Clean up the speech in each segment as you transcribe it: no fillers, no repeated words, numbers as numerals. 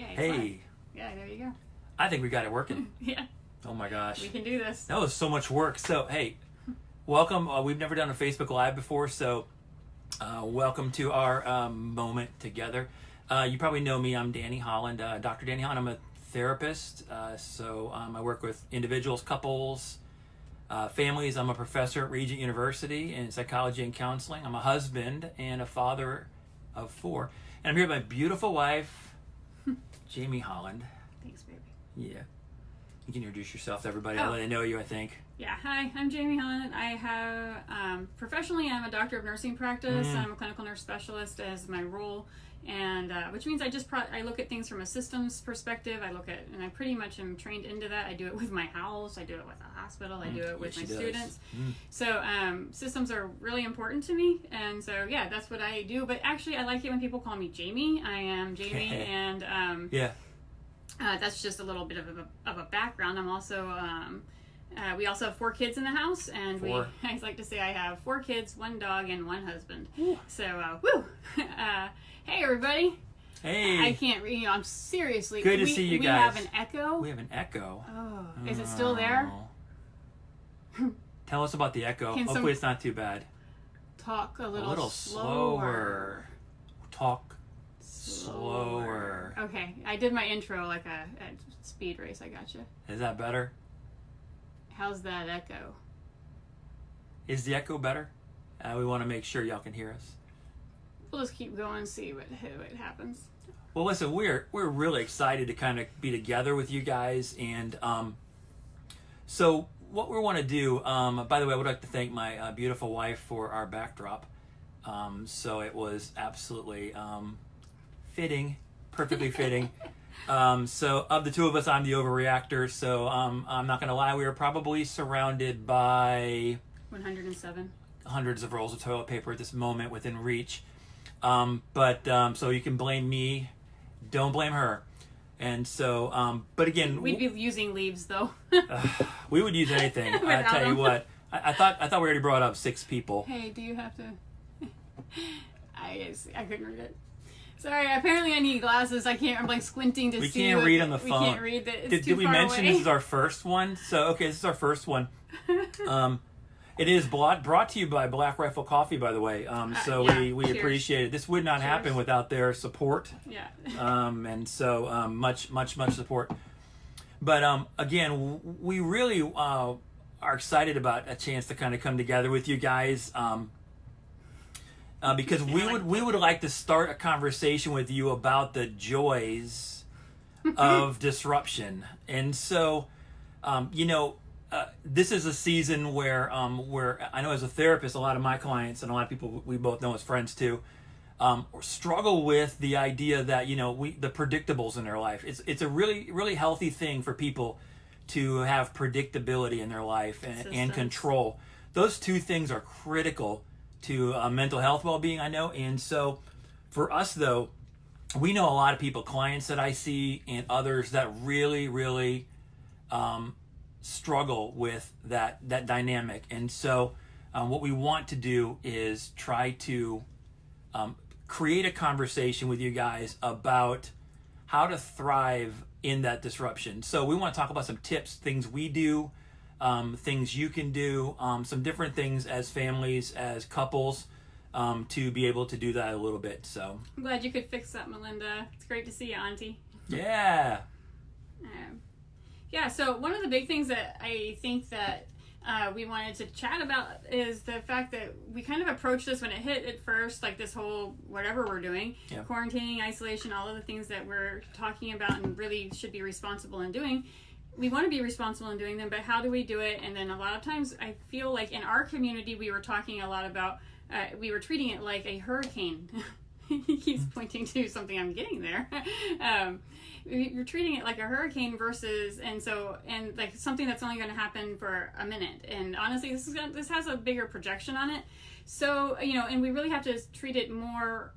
Yeah. Hey. Yeah, there you go. I think we got it working. Yeah. Oh my gosh. We can do this. That was so much work. So, hey, welcome. We've never done a Facebook Live before, so welcome to our moment together. You probably know me. I'm Danny Holland, Dr. Danny Holland. I'm a therapist, so I work with individuals, couples, families. I'm a professor at Regent University in psychology and counseling. I'm a husband and a father of 4. And I'm here with my beautiful wife, Jamie Holland. Thanks, baby. Yeah. You can introduce yourself to everybody. Oh. I'll let they know you, I think. Yeah, hi, I'm Jamie Holland. I have, professionally, I'm a doctor of nursing practice. I'm a clinical nurse specialist as my role, and which means I look at things from a systems perspective. And I pretty much am trained into that. I do it with my house, I do it with the hospital, I do it with my students. So systems are really important to me, and so yeah, that's what I do. But actually, I like it when people call me Jamie. I am Jamie, and yeah. That's just a little bit of a background. I'm also, we also have 4 kids in the house, and I like to say I have 4 kids, 1 dog, and 1 husband. Ooh. So, woo! Hey, everybody. Hey. I can't read, I'm seriously. Good to see you guys. We have an echo. We have an echo. Oh. Is it still there? Tell us about the echo. Hopefully it's not too bad. Talk a little slower. Talk slower. Okay, I did my intro like a speed race. I gotcha. Is that better? How's that echo? Is the echo better? We want to make sure y'all can hear us. We'll just keep going and see what happens. Well, listen, we're really excited to kind of be together with you guys, and so what we want to do. By the way, I would like to thank my beautiful wife for our backdrop. So it was absolutely fitting, perfectly fitting. So of the 2 of us, I'm the overreactor. So I'm not gonna lie, we were probably surrounded by 107 hundreds of rolls of toilet paper at this moment within reach. So you can blame me, don't blame her. And so, but again, we'd be using leaves though. we would use anything. I tell you what, I thought we already brought up 6 people. Hey, do you have to? I couldn't read it. Sorry, apparently I need glasses. I'm like squinting to see. We can't read on the phone. We can't read that. Did we mention this is our first one? So, okay, this is our first one. It is brought to you by Black Rifle Coffee, by the way. We appreciate it. This would not happen without their support. Yeah. And so much support. But again, we really are excited about a chance to kind of come together with you guys. Because we would like to start a conversation with you about the joys of disruption. And so, this is a season where I know as a therapist, a lot of my clients and a lot of people we both know as friends too, struggle with the idea that the predictables in their life. It's a really really healthy thing for people to have predictability in their life and control. Those 2 things are critical to mental health well-being, I know. And so for us though, we know a lot of people, clients that I see and others that really really struggle with that dynamic. And so what we want to do is try to create a conversation with you guys about how to thrive in that disruption. So we want to talk about some tips, things we do, things you can do, some different things as families, as couples, to be able to do that a little bit. So I'm glad you could fix that, Melinda. It's great to see you, Auntie. Yeah. Yeah, so one of the big things that I think that we wanted to chat about is the fact that we kind of approached this when it hit at first, like this whole whatever we're doing, quarantining, isolation, all of the things that we're talking about and really should be responsible in doing. We want to be responsible in doing them, but how do we do it? And then a lot of times I feel like in our community we were talking a lot about, we were treating it like a hurricane. He keeps pointing to something. I'm getting there. You're treating it like a hurricane versus, and like something that's only going to happen for a minute. And honestly, this has a bigger projection on it. So, and we really have to treat it more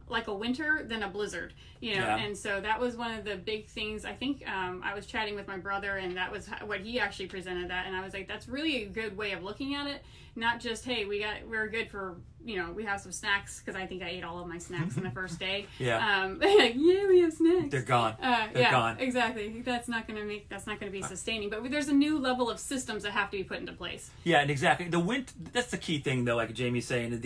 like a winter than a blizzard, and so that was one of the big things. I think I was chatting with my brother, and that was what he actually presented that, and I was like, that's really a good way of looking at it. Not just, hey, we're good for we have some snacks because I think I ate all of my snacks in the first day. Yeah. Like, yeah, we have snacks. They're gone. They're gone. Exactly. That's not going to be sustaining. But there's a new level of systems that have to be put into place. Yeah, and exactly. That's the key thing, though, like Jamie's saying,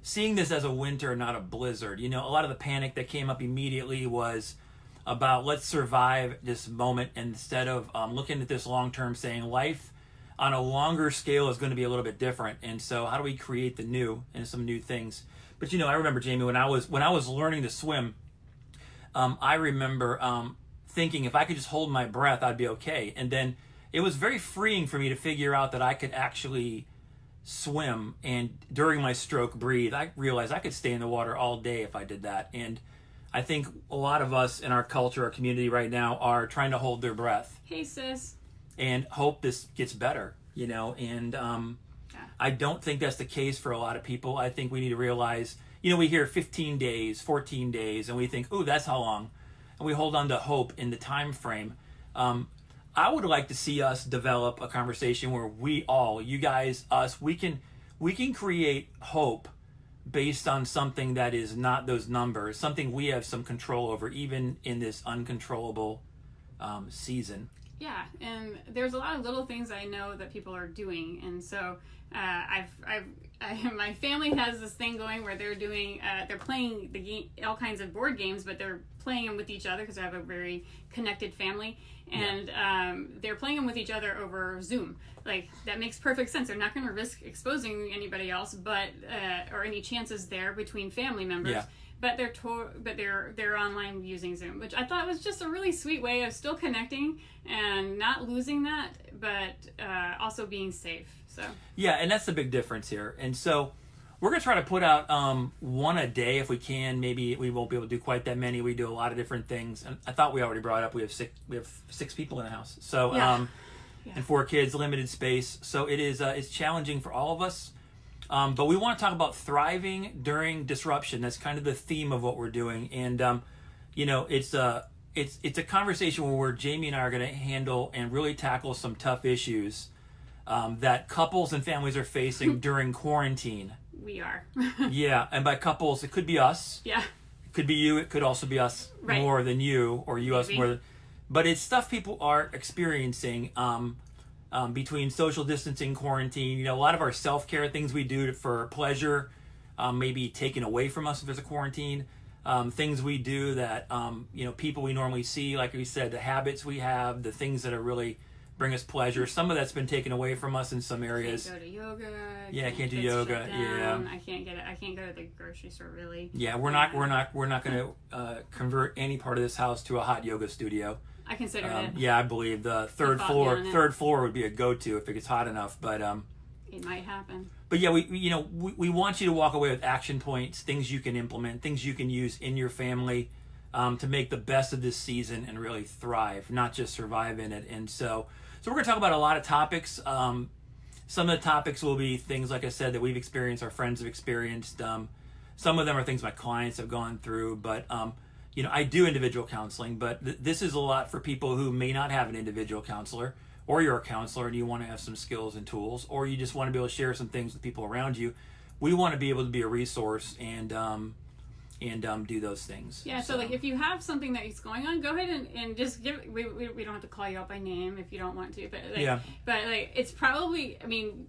seeing this as a winter, not a blizzard. A lot of the panic that came up immediately was about let's survive this moment instead of looking at this long term, saying life on a longer scale is going to be a little bit different, and so how do we create the new and some new things? But I remember, Jamie, when I was learning to swim, I remember thinking if I could just hold my breath, I'd be okay. And then it was very freeing for me to figure out that I could actually swim, and during my stroke breathe. I realized I could stay in the water all day if I did that. And I think a lot of us in our culture, our community right now, are trying to hold their breath. Hey, sis. And hope this gets better, and I don't think that's the case for a lot of people. I think we need to realize, we hear 15 days, 14 days, and we think, ooh, that's how long, and we hold on to hope in the time frame. I would like to see us develop a conversation where we all, you guys, us, we can create hope based on something that is not those numbers, something we have some control over, even in this uncontrollable season. Yeah, and there's a lot of little things I know that people are doing, and so my family has this thing going where they're playing the game, all kinds of board games, but they're playing them with each other because I have a very connected family, and they're playing them with each other over Zoom. Like, that makes perfect sense. They're not going to risk exposing anybody else, but or any chances there between family members. Yeah. But they're online using Zoom, which I thought was just a really sweet way of still connecting and not losing that, but also being safe. So yeah, and that's the big difference here. And so we're gonna try to put out one a day if we can. Maybe we won't be able to do quite that many. We do a lot of different things, and I thought we already brought up we have six people in the house. So and 4 kids, limited space. So it's challenging for all of us. But we want to talk about thriving during disruption. That's kind of the theme of what we're doing. And, it's a conversation where Jamie and I are going to handle and really tackle some tough issues that couples and families are facing during quarantine. We are. Yeah. And by couples, it could be us. Yeah. It could be you. It could also be us more than you, or you, Maybe. us more than... But it's stuff people are experiencing between social distancing, quarantine. A lot of our self-care things we do for pleasure may be taken away from us if there's a quarantine. Things we do that, people we normally see, like we said, the habits we have, the things that are really bring us pleasure. Some of that's been taken away from us in some areas. Can't go to yoga. Yeah, can't do yoga. Yeah, I can't go to the grocery store really. Yeah, we're not going to convert any part of this house to a hot yoga studio. I consider it. Yeah, I believe the third floor would be a go-to if it gets hot enough, but it might happen. But yeah, we want you to walk away with action points, things you can implement, things you can use in your family to make the best of this season and really thrive, not just survive in it. And so we're going to talk about a lot of topics. Some of the topics will be things, like I said, that we've experienced, our friends have experienced. Some of them are things my clients have gone through, but I do individual counseling, but this is a lot for people who may not have an individual counselor, or you're a counselor and you want to have some skills and tools, or you just want to be able to share some things with people around you. We want to be able to be a resource and do those things. Yeah, so like if you have something that is going on, go ahead and just give it. We don't have to call you out by name if you don't want to, but it's probably,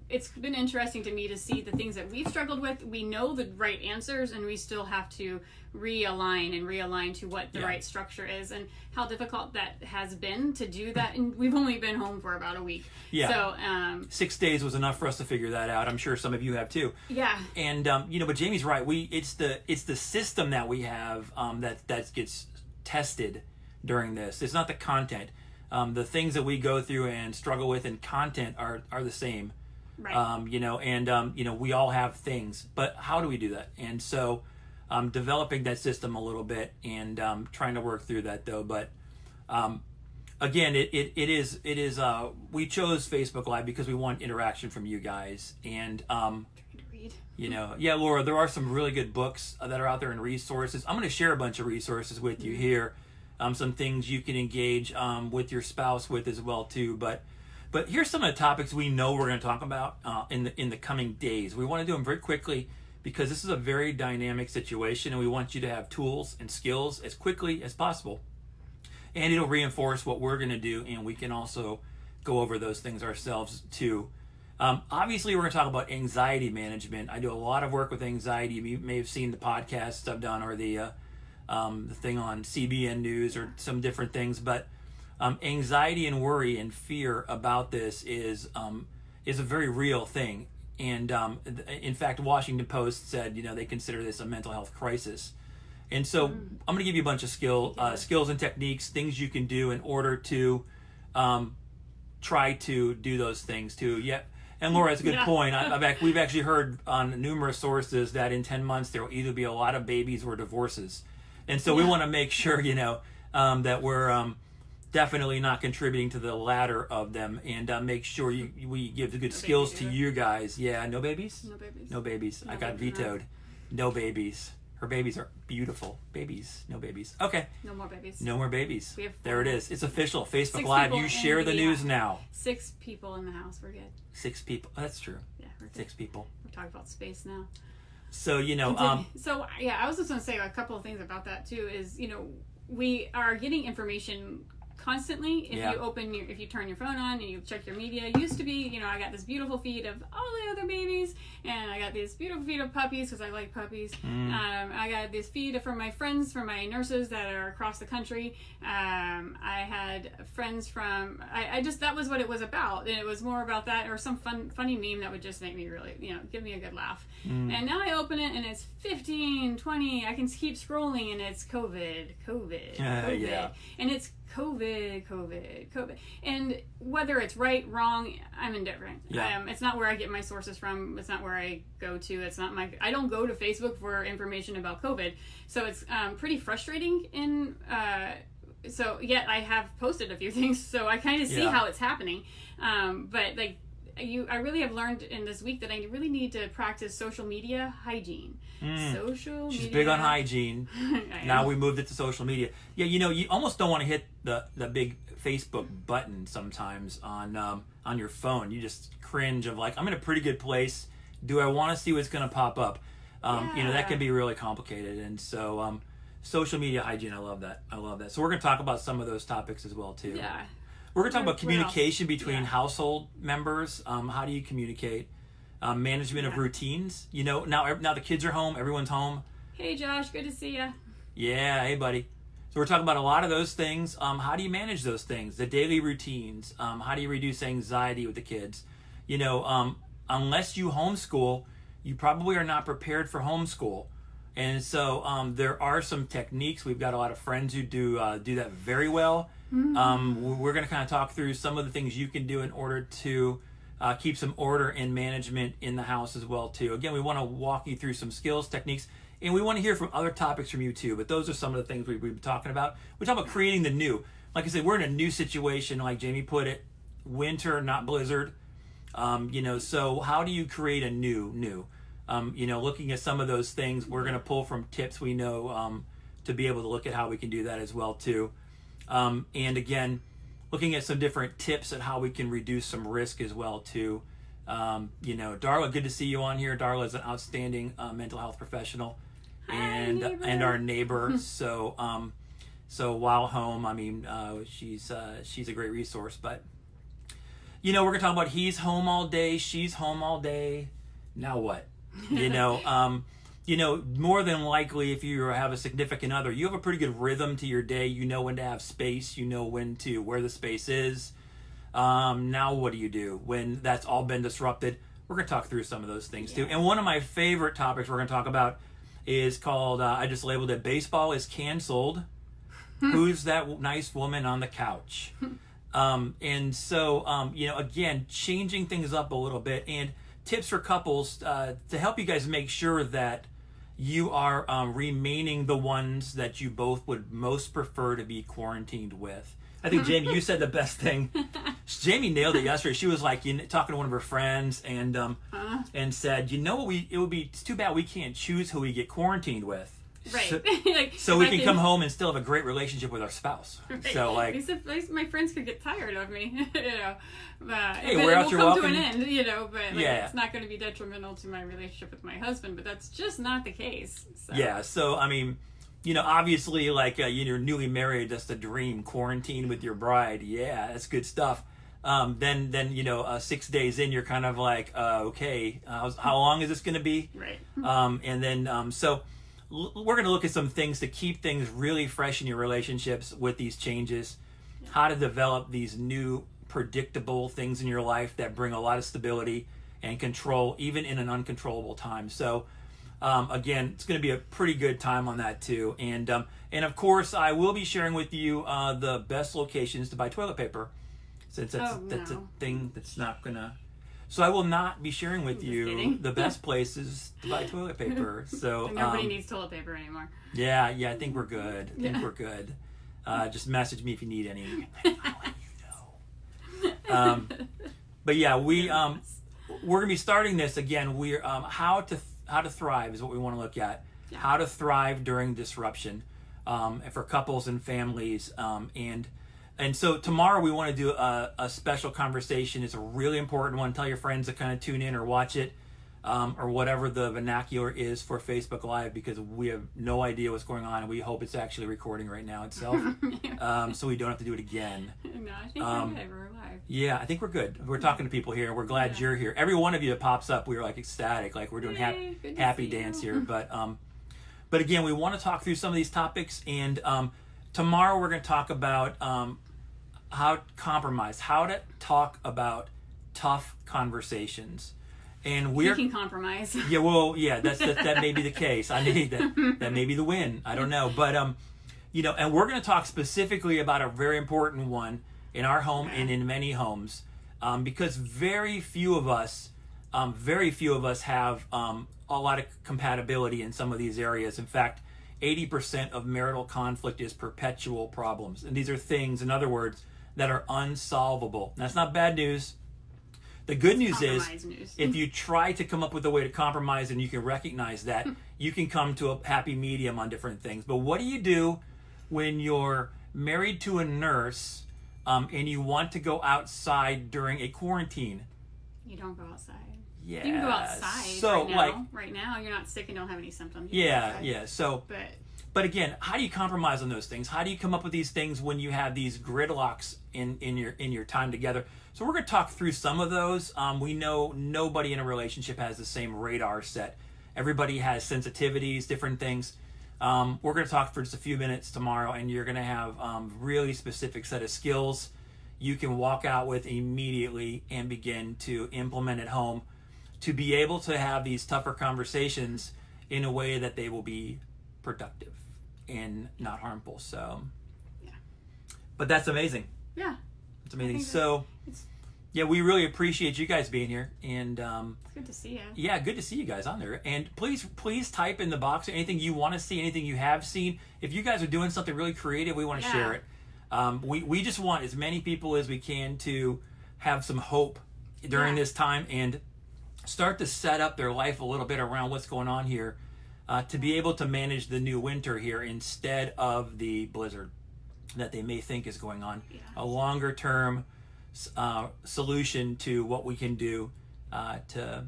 it's been interesting to me to see the things that we've struggled with. We know the right answers, and we still have to realign to what the right structure is, and how difficult that has been to do that. And we've only been home for about a week. Yeah. So 6 days was enough for us to figure that out. I'm sure some of you have too. Yeah. And but Jamie's right. It's the system that we have that gets tested during this. It's not the content. The things that we go through and struggle with in content are the same. Right. We all have things, but how do we do that? And so developing that system a little bit and trying to work through that though. But again, it is we chose Facebook Live because we want interaction from you guys. And Laura, there are some really good books that are out there and resources. I'm going to share a bunch of resources with you here. Some things you can engage with your spouse with as well too. But here's some of the topics we know we're going to talk about in the coming days. We want to do them very quickly. because this is a very dynamic situation, and we want you to have tools and skills as quickly as possible. And it'll reinforce what we're going to do, and we can also go over those things ourselves too. Obviously, we're going to talk about anxiety management. I do a lot of work with anxiety. You may have seen the podcasts I've done, or the thing on CBN News, or some different things. But anxiety and worry and fear about this is a very real thing. And in fact, Washington Post said, they consider this a mental health crisis. And so I'm going to give you a bunch of skills and techniques, things you can do in order to try to do those things too. Yeah. And Laura, that's a good point. We've actually heard on numerous sources that in 10 months there will either be a lot of babies or divorces. And so we want to make sure, that we're definitely not contributing to the latter of them, and make sure we give the good skills to you guys. Yeah, no babies? No babies. No babies. No I got babies, vetoed. No babies. Her babies are beautiful. Babies. No babies. Okay. No more babies. No more babies. We have there it is. It's official. Facebook 6 Live. people You in share the news house. now. 6 people in the house. We're good. 6 people. That's true. Yeah, we're good. 6 people. We're talking about space now. So, So, yeah, I was just going to say a couple of things about that, too, is, we are getting information constantly. If you turn your phone on and you check your media, it used to be, I got this beautiful feed of all the other babies, and I got this beautiful feed of puppies because I like puppies. I got this feed from my friends, from my nurses that are across the country. I had friends from, that was what it was about, and it was more about that, or some funny meme that would just make me really, give me a good laugh. And now I open it and it's 15, 20, I can keep scrolling and it's COVID. Yeah. And it's COVID. And whether it's right, wrong, I'm indifferent. Yeah. It's not where I get my sources from. It's not where I go to. It's not I don't go to Facebook for information about COVID. So it's pretty frustrating. So yet I have posted a few things, so I kind of see how it's happening. But I really have learned in this week that I really need to practice social media hygiene. She's big on hygiene. Now we moved it to social media. Yeah, you almost don't want to hit the big Facebook button sometimes on your phone. You just cringe of I'm in a pretty good place. Do I want to see what's going to pop up? That can be really complicated. And so social media hygiene, I love that. So we're going to talk about some of those topics as well too. Yeah. We're going to talk about communication between household members. How do you communicate? Management of routines. Now the kids are home. Everyone's home. Hey, Josh. Good to see you. Yeah. Hey, buddy. So we're talking about a lot of those things. How do you manage those things? The daily routines. How do you reduce anxiety with the kids? Unless you homeschool, you probably are not prepared for homeschool. And so there are some techniques. We've got a lot of friends who do that very well. We're going to kind of talk through some of the things you can do in order to keep some order and management in the house as well too. Again, we want to walk you through some skills, techniques, and we want to hear from other topics from you too. But those are some of the things we've been talking about. We talk about creating the new. Like I said, we're in a new situation, like Jamie put it, winter, not blizzard. So how do you create a new? Looking at some of those things, we're going to pull from tips we know to be able to look at how we can do that as well too. And again, looking at some different tips at how we can reduce some risk as well too. Darla, good to see you on here. Darla is an outstanding mental health professional and our neighbor. So while home, she's a great resource. But we're gonna talk about he's home all day, she's home all day. Now what? More than likely, if you have a significant other, you have a pretty good rhythm to your day. You know when to have space. You know where the space is. Now what do you do when that's all been disrupted? We're going to talk through some of those things too. And one of my favorite topics we're going to talk about is called, I just labeled it, baseball is canceled. Who's that nice woman on the couch? And so, again, changing things up a little bit, and tips for couples to help you guys make sure that you are remaining the ones that you both would most prefer to be quarantined with. I think, Jamie, you said the best thing. Jamie nailed it yesterday. She was talking to one of her friends and said, it's too bad we can't choose who we get quarantined with. Right. So, Like, so we can come home and still have a great relationship with our spouse. Right. So like, at least my friends could get tired of me, you know. But, hey, but we're it out will your come welcome. to an end, you know. But like, Yeah. it's not going to be detrimental to my relationship with my husband. But that's just not the case. So. Yeah. So I mean, you know, obviously, like you're newly married, that's the dream. Quarantine with your bride, yeah, that's good stuff. Then you know, 6 days in, you're kind of like, okay, how long is this going to be? Right. And then so we're going to look at some things to keep things really fresh in your relationships with these changes. Yeah. How to develop these new predictable things in your life that bring a lot of stability and control, even in an uncontrollable time. So. Again, it's going to be a pretty good time on that too, and of course, I will be sharing with you the best locations to buy toilet paper, since that's a thing that's not gonna. So I will not be sharing with you the best places to buy toilet paper. So nobody needs toilet paper anymore. Yeah, I think we're good. I think we're good. Just message me if you need any. I'll let you know. But yeah, we're gonna be starting this again. We're how to thrive is what we want to look at. Yeah. How to thrive during disruption for couples and families. And so tomorrow we want to do a special conversation. It's a really important one. Tell your friends to kind of tune in or watch it or whatever the vernacular is for Facebook Live, because we have no idea what's going on, and we hope it's actually recording right now itself. So we don't have to do it again. No, I think we're good. We're live. Yeah, I think we're good. We're talking to people here. We're glad you're here. Every one of you that pops up, we're like ecstatic, like we're doing happy dance here. But again, we want to talk through some of these topics, and tomorrow we're going to talk about how to compromise, how to talk about tough conversations. And we can compromise. Yeah, well, yeah, that may be the case. I need that may be the win. I don't know, but you know, and we're going to talk specifically about a very important one in our home and in many homes, because very few of us have a lot of compatibility in some of these areas. In fact, 80% of marital conflict is perpetual problems, and these are things, in other words, that are unsolvable. That's not bad news. The good news is, if you try to come up with a way to compromise and you can recognize that, you can come to a happy medium on different things. But what do you do when you're married to a nurse and you want to go outside during a quarantine? You don't go outside. Yeah. You can go outside. So, right now, you're not sick and don't have any symptoms. Yeah. So, but again, how do you compromise on those things? How do you come up with these things when you have these gridlocks in your time together? So we're going to talk through some of those. We know nobody in a relationship has the same radar set. Everybody has sensitivities, different things. We're going to talk for just a few minutes tomorrow, and you're going to have really specific set of skills you can walk out with immediately and begin to implement at home to be able to have these tougher conversations in a way that they will be productive and not harmful. So, yeah. But that's amazing. Yeah. It's amazing. So, yeah, we really appreciate you guys being here, and it's good to see you. Yeah, good to see you guys on there. And please type in the box anything you want to see, anything you have seen. If you guys are doing something really creative, we want to share it. We just want as many people as we can to have some hope during this time and start to set up their life a little bit around what's going on here, to be able to manage the new winter here instead of the blizzard that they may think is going on. Yeah. A longer term solution to what we can do to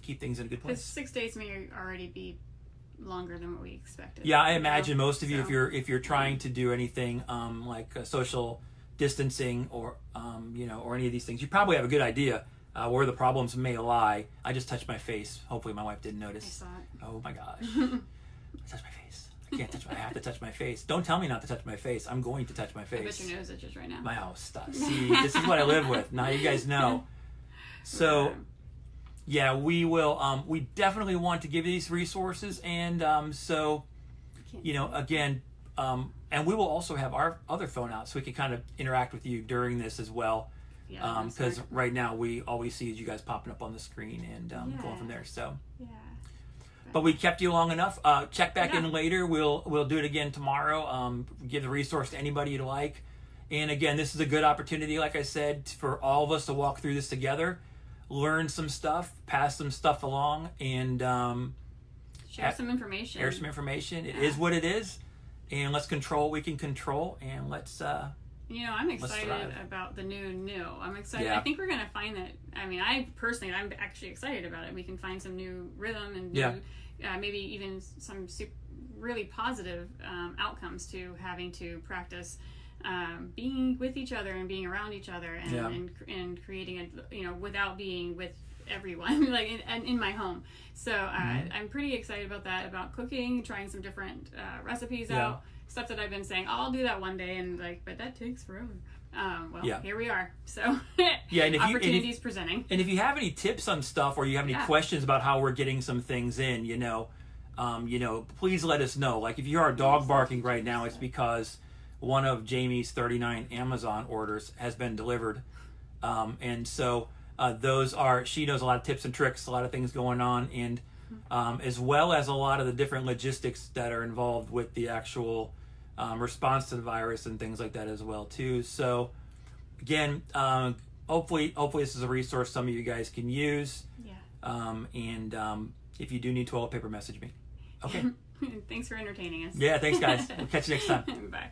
keep things in a good place. 6 days may already be longer than what we expected. Yeah, I imagine most of you, if you're trying to do anything like social distancing or or any of these things, you probably have a good idea where the problems may lie. I just touched my face. Hopefully my wife didn't notice. I saw it. Oh my gosh. I touched my face. I can't touch I have to touch my face. Don't tell me not to touch my face. I'm going to touch my face. I bet your nose itches right now. My house. Stop. See, this is what I live with. Now you guys know. So, yeah, we will. We definitely want to give you these resources, and so, again, and we will also have our other phone out so we can kind of interact with you during this as well. Yeah. Because right now we always see you guys popping up on the screen and going from there. So. Yeah. But we kept you long enough. Check back in later. We'll do it again tomorrow. Give the resource to anybody you'd like. And again, this is a good opportunity, like I said, for all of us to walk through this together, learn some stuff, pass some stuff along, and Share some information. Share some information. It is what it is, and let's control what we can control, and let's. I'm excited about the new. I'm excited. Yeah. I think we're going to find that. I mean, I'm actually excited about it. We can find some new rhythm and new, maybe even some really positive outcomes to having to practice being with each other and being around each other and creating without being with everyone like in my home. So I'm pretty excited about that, about cooking, trying some different recipes out, stuff that I've been saying, oh, I'll do that one day, and but that takes forever. Here we are. So and opportunities presenting. And if you have any tips on stuff, or you have any questions about how we're getting some things in, please let us know. Like if you hear our dog barking right now, it's because one of Jamie's 39 Amazon orders has been delivered, and so she knows a lot of tips and tricks, a lot of things going on, and as well as a lot of the different logistics that are involved with the actual response to the virus and things like that as well too. So again, hopefully this is a resource some of you guys can use. And if you do need toilet paper, message me. Okay. Thanks for entertaining us. Yeah, thanks guys. We'll catch you next time. Bye.